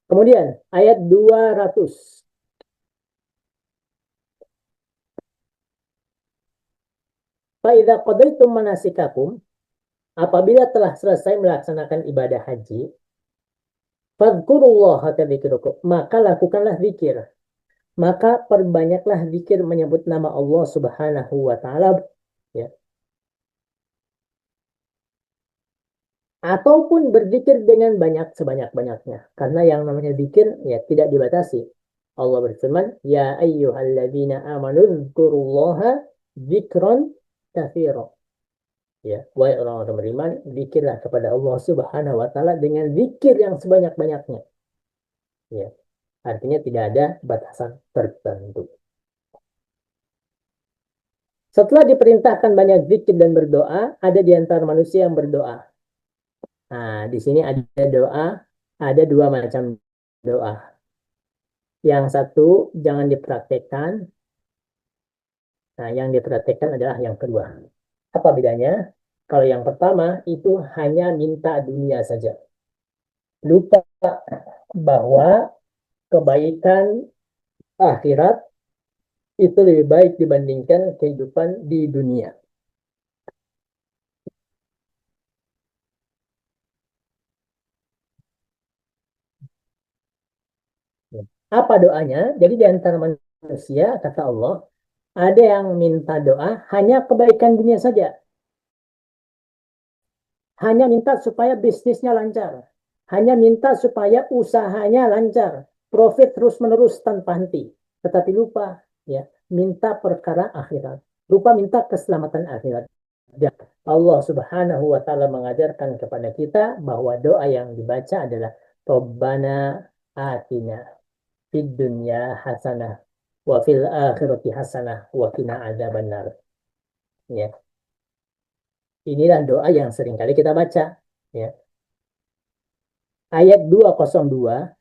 Kemudian ayat 200. Fa idza qadaitum manasikakum, apabila telah selesai melaksanakan ibadah haji, fadhkurullaha kadzikrikum, maka lakukanlah zikir. Maka perbanyaklah zikir menyebut nama Allah Subhanahu wa Ta'ala ya. Ataupun berzikir dengan banyak sebanyak-banyaknya. Karena yang namanya zikir ya tidak dibatasi. Allah berfirman, "Ya ayyuhalladzina amanu dzkurullaha dzikran katsira." Ya, wahai orang-orang beriman, zikirlah kepada Allah Subhanahu wa Ta'ala dengan zikir yang sebanyak-banyaknya. Ya. Artinya tidak ada batasan tertentu. Setelah diperintahkan banyak zikir dan berdoa, ada di antara manusia yang berdoa. Nah, di sini ada doa, ada dua macam doa. Yang satu jangan dipraktekkan. Nah, yang dipraktekkan adalah yang kedua. Apa bedanya? Kalau yang pertama itu hanya minta dunia saja. Lupa bahwa kebaikan akhirat itu lebih baik dibandingkan kehidupan di dunia. Apa doanya? Jadi di antara manusia, kata Allah, ada yang minta doa hanya kebaikan dunia saja. Hanya minta supaya bisnisnya lancar. Hanya minta supaya usahanya lancar. Profit terus-menerus tanpa henti. Tetapi lupa ya minta perkara akhirat. Lupa minta keselamatan akhirat. Dan Allah Subhanahu wa Ta'ala mengajarkan kepada kita bahwa doa yang dibaca adalah Rabbana atina fid dunya hasanah wa fil akhirati hasanah wa qina adzabannar. Ya. Inilah doa yang sering kali kita baca. Ya. Ayat 202.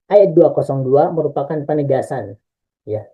Ayat 202 merupakan penegasan. Ya.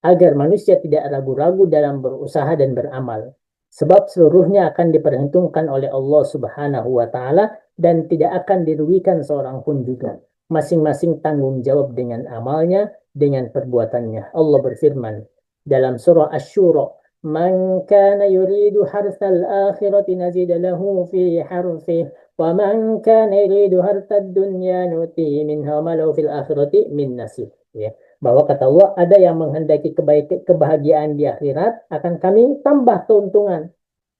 Agar manusia tidak ragu-ragu dalam berusaha dan beramal. Sebab seluruhnya akan diperhitungkan oleh Allah Subhanahu wa Ta'ala dan tidak akan dirugikan seorang pun juga. Masing-masing tanggung jawab dengan amalnya, dengan perbuatannya. Allah berfirman dalam surah Asy-Syura, "Man kana yuridu harsal akhirati nazid lahu fi harfihi وَمَنْ كَانَ يُرِيدُ حَرْثَ الدُّنْيَا نُؤْتِهِ مِنْهَا وَمَا لَهُ فِي الْآخِرَةِ مِنْ نَصِيبٍ. Ya. Bahwa kata Allah, ada yang menghendaki kebahagiaan di akhirat, akan kami tambah keuntungan.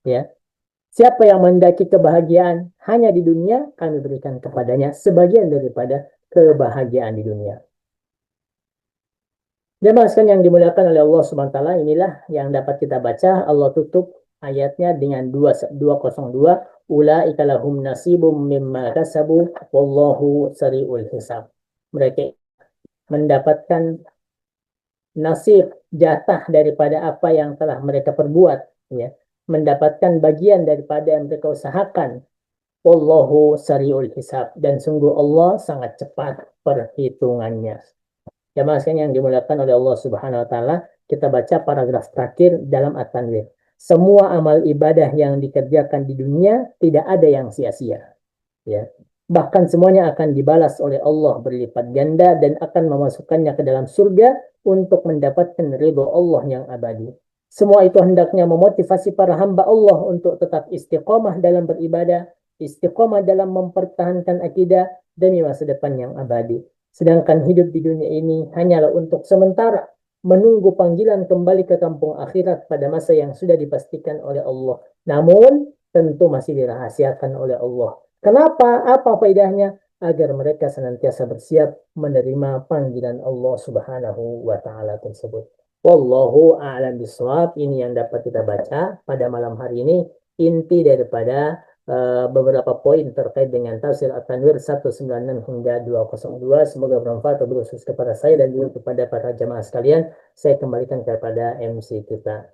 Ya. Siapa yang menghendaki kebahagiaan hanya di dunia, kami berikan kepadanya sebagian daripada kebahagiaan di dunia. Jemaah sekalian yang dimuliakan oleh Allah Subhanahu wa taala, inilah yang dapat kita baca. Allah tutup ayatnya dengan 202, ulaika lahum nasibum mimma kasabu wallahu sari'ul hisab. Mereka mendapatkan nasib, jatah daripada apa yang telah mereka perbuat, ya. Mendapatkan bagian daripada yang mereka usahakan. Wallahu sari'ul hisab, dan sungguh Allah sangat cepat perhitungannya. Jamaah sekalian yang dimuliakan oleh Allah Subhanahu wa taala, kita baca paragraf terakhir dalam At-Tanwir. Semua amal ibadah yang dikerjakan di dunia tidak ada yang sia-sia. Ya. Bahkan semuanya akan dibalas oleh Allah berlipat ganda dan akan memasukkannya ke dalam surga untuk mendapatkan ridho Allah yang abadi. Semua itu hendaknya memotivasi para hamba Allah untuk tetap istiqomah dalam beribadah, istiqomah dalam mempertahankan akidah demi masa depan yang abadi. Sedangkan hidup di dunia ini hanyalah untuk sementara, menunggu panggilan kembali ke kampung akhirat pada masa yang sudah dipastikan oleh Allah. Namun, tentu masih dirahasiakan oleh Allah. Kenapa? Apa faedahnya? Agar mereka senantiasa bersiap menerima panggilan Allah Subhanahu wa taala tersebut. Wallahu a'lam bishawab. Ini yang dapat kita baca pada malam hari ini. Inti daripada beberapa poin terkait dengan tafsir At-Tanwir 196 hingga 202. Semoga bermanfaat khusus kepada saya dan juga kepada para jamaah sekalian. Saya kembalikan kepada MC kita.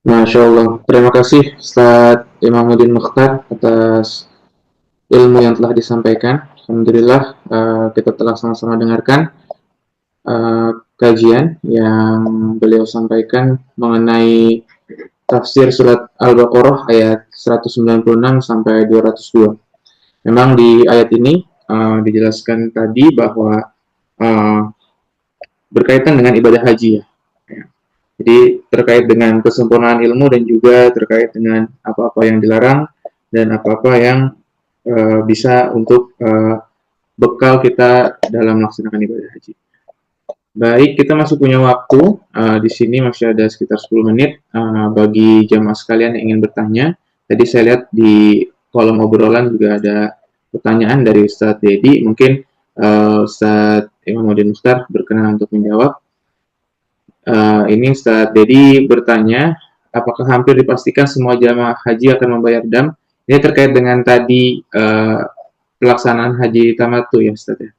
Masya Allah. Terima kasih Ustaz Imamuddin Mukhtar atas ilmu yang telah disampaikan. Alhamdulillah kita telah sama-sama dengarkan kajian yang beliau sampaikan mengenai tafsir surat Al-Baqarah ayat 196 sampai 202. Memang di ayat ini dijelaskan tadi bahwa berkaitan dengan ibadah haji, ya. Jadi terkait dengan kesempurnaan ilmu dan juga terkait dengan apa-apa yang dilarang dan apa-apa yang bisa untuk bekal kita dalam melaksanakan ibadah haji. Baik, kita masih punya waktu. Di sini masih ada sekitar 10 menit bagi jamaah sekalian yang ingin bertanya. Tadi saya lihat di kolom obrolan juga ada pertanyaan dari Ustadz Dedi. Mungkin Ustadz Imamuddin Mukhtar berkenan untuk menjawab. Ini Ustadz Dedi bertanya, apakah hampir dipastikan semua jamaah haji akan membayar dam? Ini terkait dengan tadi pelaksanaan haji tamattu ya Ustadz ya.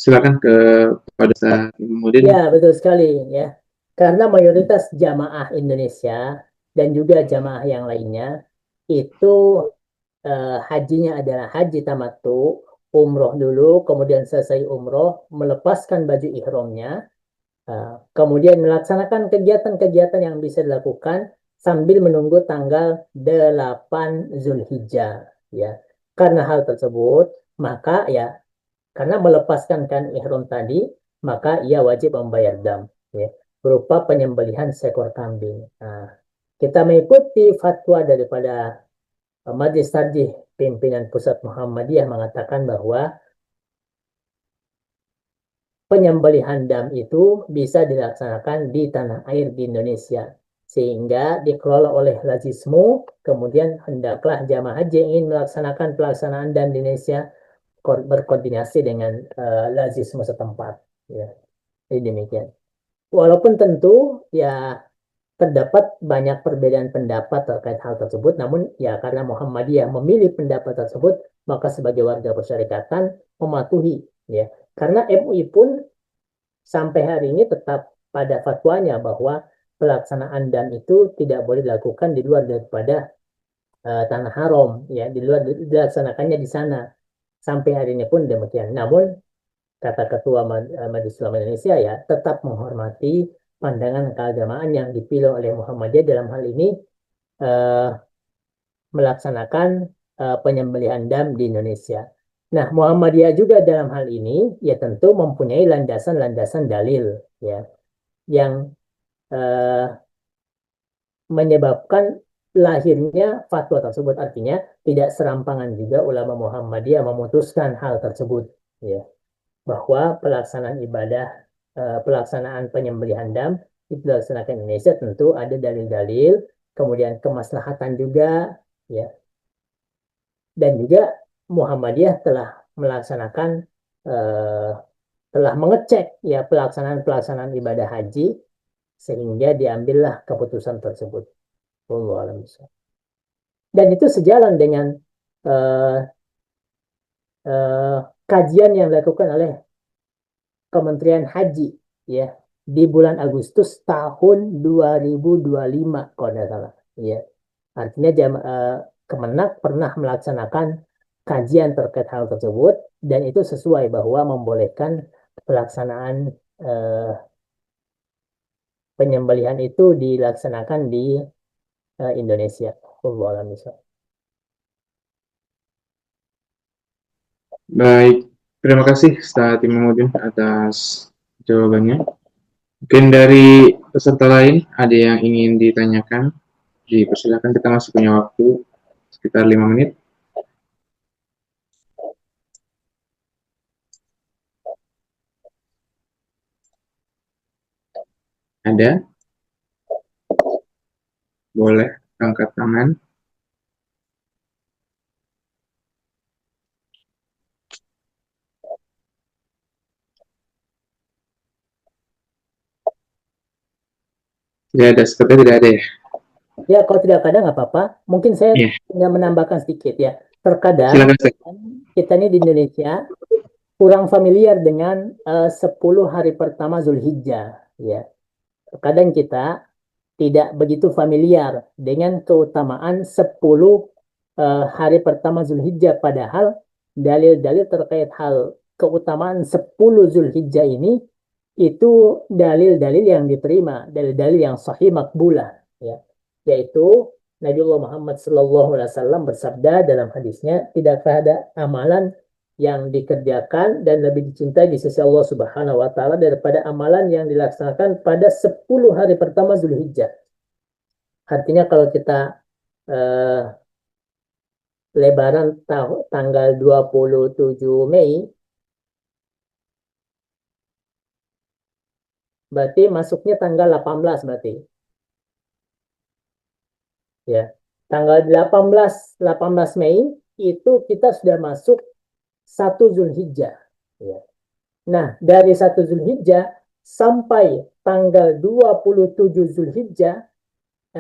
Silakan kepada Ustaz Imamuddin. Ya, betul sekali ya. Karena mayoritas jamaah Indonesia dan juga jamaah yang lainnya itu hajinya adalah haji tamattu, umroh dulu, kemudian selesai umroh, melepaskan baju ihramnya, kemudian melaksanakan kegiatan-kegiatan yang bisa dilakukan sambil menunggu tanggal 8 Zulhijjah ya. Karena hal tersebut, maka ya karena melepaskan kan ihram tadi, maka ia wajib membayar dam, ya, berupa penyembelihan seekor kambing. Nah, kita mengikuti fatwa daripada Majelis Tarjih Pimpinan Pusat Muhammadiyah mengatakan bahwa penyembelihan dam itu bisa dilaksanakan di tanah air di Indonesia, sehingga dikelola oleh Lazismu. Kemudian hendaklah jamaah haji yang ingin melaksanakan pelaksanaan dam di Indonesia berkoordinasi dengan lazisme setempat, ya. Jadi demikian. Walaupun tentu ya terdapat banyak perbedaan pendapat terkait hal tersebut, namun ya karena Muhammadiyah memilih pendapat tersebut, maka sebagai warga persyarikatan mematuhi, ya. Karena MUI pun sampai hari ini tetap pada fatwanya bahwa pelaksanaan dam itu tidak boleh dilakukan di luar daripada tanah haram, ya, di luar dilaksanakannya di sana. Sampai hari ini pun demikian. Namun, kata Ketua Majelis Ulama Indonesia ya, tetap menghormati pandangan keagamaan yang dipilih oleh Muhammadiyah dalam hal ini melaksanakan penyembelihan dam di Indonesia. Nah, Muhammadiyah juga dalam hal ini ya tentu mempunyai landasan-landasan dalil, ya. yang menyebabkan lahirnya fatwa tersebut. Artinya tidak serampangan juga ulama Muhammadiyah memutuskan hal tersebut, ya, bahwa pelaksanaan penyembelihan dam itu dilaksanakan di Indonesia tentu ada dalil-dalil, kemudian kemaslahatan juga, ya, dan juga Muhammadiyah telah melaksanakan eh, telah mengecek ya pelaksanaan ibadah haji sehingga diambillah keputusan tersebut. Wallahu a'lam bishawab. Dan itu sejalan dengan eh, eh, kajian yang dilakukan oleh Kementerian Haji, ya, di bulan Agustus tahun 2025 kalau tidak salah, ya. Artinya Kemenak pernah melaksanakan kajian terkait hal tersebut dan itu sesuai bahwa membolehkan pelaksanaan eh, penyembelihan itu dilaksanakan di Indonesia. Wallahu a'lam bishawab. Baik, terima kasih Ustaz Imamuddin atas jawabannya. Mungkin dari peserta lain ada yang ingin ditanyakan? Dipersilakan, kita masih punya waktu sekitar 5 menit. Ada? Boleh angkat tangan. Tidak ada, sepertinya tidak ada ya. Ya, kalau tidak ada nggak apa-apa. Mungkin saya Iya, tinggal menambahkan sedikit ya. Terkadang silakan Ustaz. kita ini di Indonesia kurang familiar dengan 10 hari pertama Zulhijjah. Ya, terkadang kita tidak begitu familiar dengan keutamaan 10 hari pertama Zulhijjah. Padahal dalil-dalil terkait hal keutamaan 10 Zulhijjah ini itu dalil-dalil yang diterima, dalil-dalil yang sahih makbulah, ya. Yaitu Nabiullah Muhammad SAW bersabda dalam hadisnya, tidak ada amalan yang dikerjakan dan lebih dicintai di sisi Allah Subhanahu wa taala daripada amalan yang dilaksanakan pada 10 hari pertama Zulhijjah. Artinya kalau kita eh, Lebaran tanggal 27 Mei, berarti masuknya tanggal 18 berarti. Ya. Tanggal 18 Mei itu kita sudah masuk 1 Zulhijjah. Ya. Nah, dari 1 Zulhijjah sampai tanggal 27 Zulhijjah,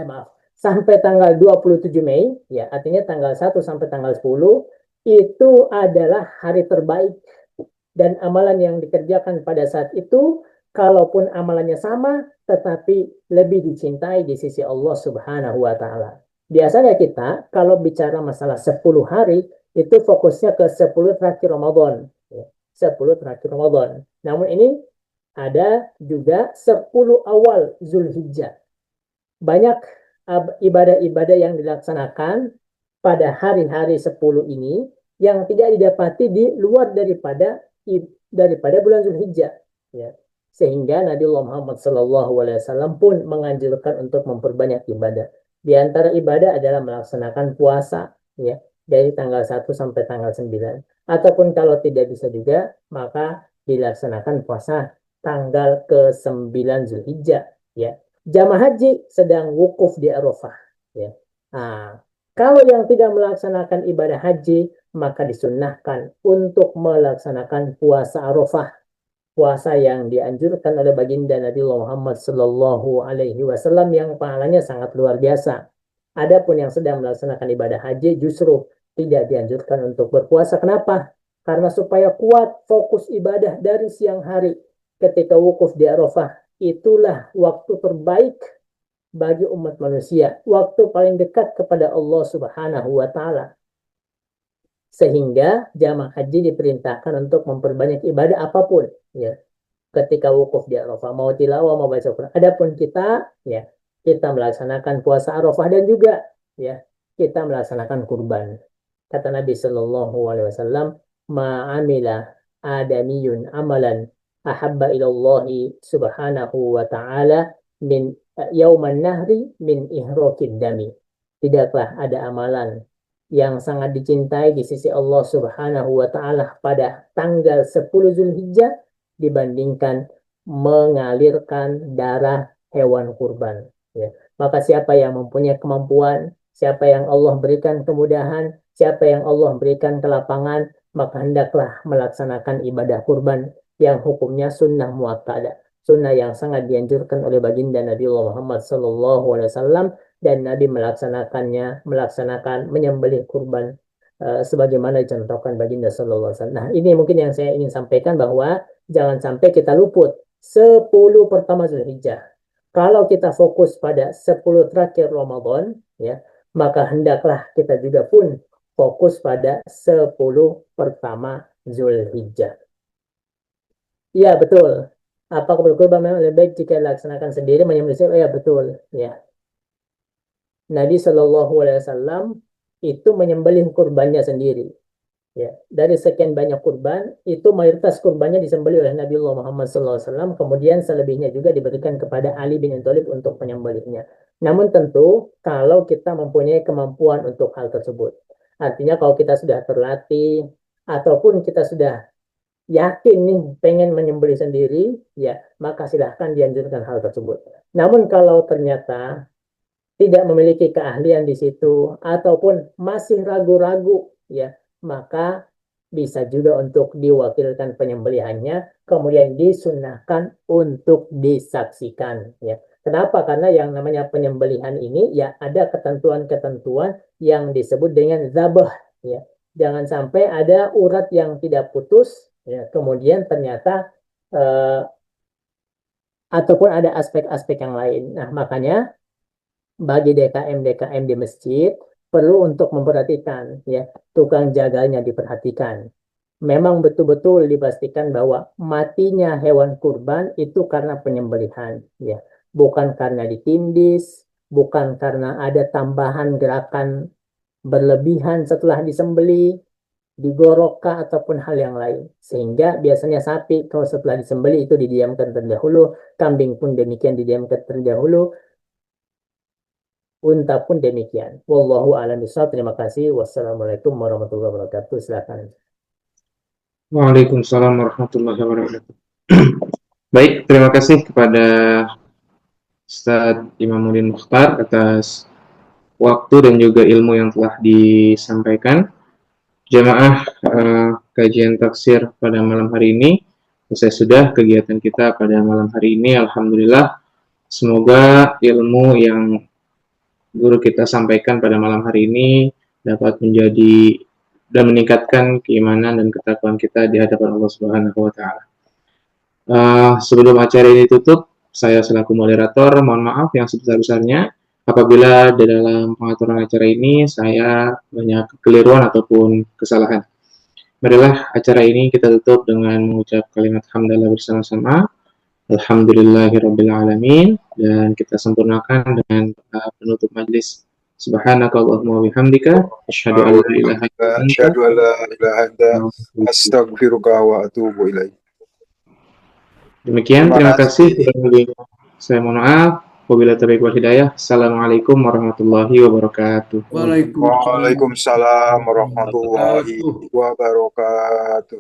maaf, sampai tanggal 27 Mei, ya, artinya tanggal 1 sampai tanggal 10, itu adalah hari terbaik. Dan amalan yang dikerjakan pada saat itu, kalaupun amalannya sama, tetapi lebih dicintai di sisi Allah Subhanahu wa Ta'ala. Biasanya kita, kalau bicara masalah 10 hari, itu fokusnya ke 10 terakhir Ramadan. 10 terakhir Ramadan. Namun ini ada juga 10 awal Zulhijjah. Banyak ibadah-ibadah yang dilaksanakan pada hari-hari 10 ini yang tidak didapati di luar daripada bulan Zulhijjah, ya. Sehingga Nabi Muhammad SAW pun menganjurkan untuk memperbanyak ibadah. Di antara ibadah adalah melaksanakan puasa, ya, dari tanggal 1 sampai tanggal 9. Ataupun kalau tidak bisa juga, maka dilaksanakan puasa tanggal ke-9 Zulhijjah, ya. Jamaah haji sedang wukuf di Arafah, ya. Nah, kalau yang tidak melaksanakan ibadah haji, maka disunnahkan untuk melaksanakan puasa Arafah, puasa yang dianjurkan oleh baginda Nabi Muhammad Sallallahu Alaihi Wasallam yang pahalanya sangat luar biasa. Adapun yang sedang melaksanakan ibadah haji justru tidak dianjurkan untuk berpuasa. Kenapa? Karena supaya kuat fokus ibadah dari siang hari ketika wukuf di Arafah, itulah waktu terbaik bagi umat manusia, waktu paling dekat kepada Allah Subhanahu wa Ta'ala. Sehingga jamaah haji diperintahkan untuk memperbanyak ibadah apapun, ya, ketika wukuf di Arafah, mau tilawah, mau baca Quran. Adapun kita, ya, kita melaksanakan puasa Arafah dan juga, ya, kita melaksanakan kurban. Kata Nabi Shallallahu Alaihi Wasallam, ma'amila adamiyun amalan ahabba ilallahi subhanahu wa ta'ala min yauman nahri min ihraqid dami. Tidaklah ada amalan yang sangat dicintai di sisi Allah Subhanahu wa taala pada tanggal 10 Zulhijjah dibandingkan mengalirkan darah hewan kurban, ya. Maka siapa yang mempunyai kemampuan, siapa yang Allah berikan kemudahan, siapa yang Allah berikan kelapangan, maka hendaklah melaksanakan ibadah kurban yang hukumnya sunnah muakkadah, sunnah yang sangat dianjurkan oleh baginda Nabi Muhammad SAW, dan Nabi melaksanakan menyembelih kurban sebagaimana dicontohkan baginda Sallallahu Alaihi Wasallam. Nah, ini mungkin yang saya ingin sampaikan, bahwa jangan sampai kita luput 10 pertama Zulhijjah. Kalau kita fokus pada 10 terakhir Ramadan, ya, maka hendaklah kita juga pun fokus pada 10 pertama Zulhijjah. Iya, betul. Apakah berkurban memang lebih baik jika dilaksanakan sendiri menyembelih? Ya, betul. Ya. Nabi Shallallahu Alaihi Wasallam itu menyembelih kurbannya sendiri. Ya, dari sekian banyak kurban, itu mayoritas kurbannya disembelih oleh Nabi Muhammad SAW. Kemudian selebihnya juga diberikan kepada Ali bin Abi Thalib untuk menyembelihnya. Namun tentu kalau kita mempunyai kemampuan untuk hal tersebut. Artinya kalau kita sudah terlatih, ataupun kita sudah yakin nih pengen menyembelih sendiri, ya maka silahkan dianjurkan hal tersebut. Namun kalau ternyata tidak memiliki keahlian di situ, ataupun masih ragu-ragu, ya, maka bisa juga untuk diwakilkan penyembelihannya, kemudian disunahkan untuk disaksikan, ya. Kenapa? Karena yang namanya penyembelihan ini, ya, ada ketentuan-ketentuan yang disebut dengan zabah, ya. Jangan sampai ada urat yang tidak putus, ya, kemudian ternyata ataupun ada aspek-aspek yang lain. Nah, makanya bagi DKM di masjid perlu untuk memperhatikan, ya, tukang jaganya diperhatikan. Memang betul-betul dipastikan bahwa matinya hewan kurban itu karena penyembelihan, ya, bukan karena ditindis, bukan karena ada tambahan gerakan berlebihan setelah disembeli, digorokkah ataupun hal yang lain. Sehingga biasanya sapi kalau setelah disembeli itu didiamkan terlebih dahulu, kambing pun demikian didiamkan terlebih dahulu, unta pun demikian. Wallahu a'lam bishawab. Terima kasih. Wassalamualaikum warahmatullahi wabarakatuh. Silakan. Waalaikumsalam warahmatullahi wabarakatuh. Baik, terima kasih kepada Ustadz Imamuddin Mukhtar atas waktu dan juga ilmu yang telah disampaikan. Jamaah kajian tafsir pada malam hari ini selesai sudah kegiatan kita pada malam hari ini. Alhamdulillah, semoga ilmu yang guru kita sampaikan pada malam hari ini dapat menjadi dan meningkatkan keimanan dan ketakwaan kita di hadapan Allah Subhanahu wa taala. Sebelum acara ini tutup, saya selaku moderator mohon maaf yang sebesar-besarnya apabila di dalam pengaturan acara ini saya banyak kekeliruan ataupun kesalahan. Marilah acara ini kita tutup dengan mengucap kalimat hamdalah bersama-sama. Alhamdulillahirrabbilalamin. Dan kita sempurnakan dengan penutup majlis. Subhanakallahumma wa bihamdika asyhadu an la ilaha illa anta astaghfiruka wa atubu ilaik. Demikian, terima kasih. Saya mohon maaf. Wabillahi taufiq wal hidayah. Assalamualaikum warahmatullahi wabarakatuh. Waalaikumsalam warahmatullahi wabarakatuh.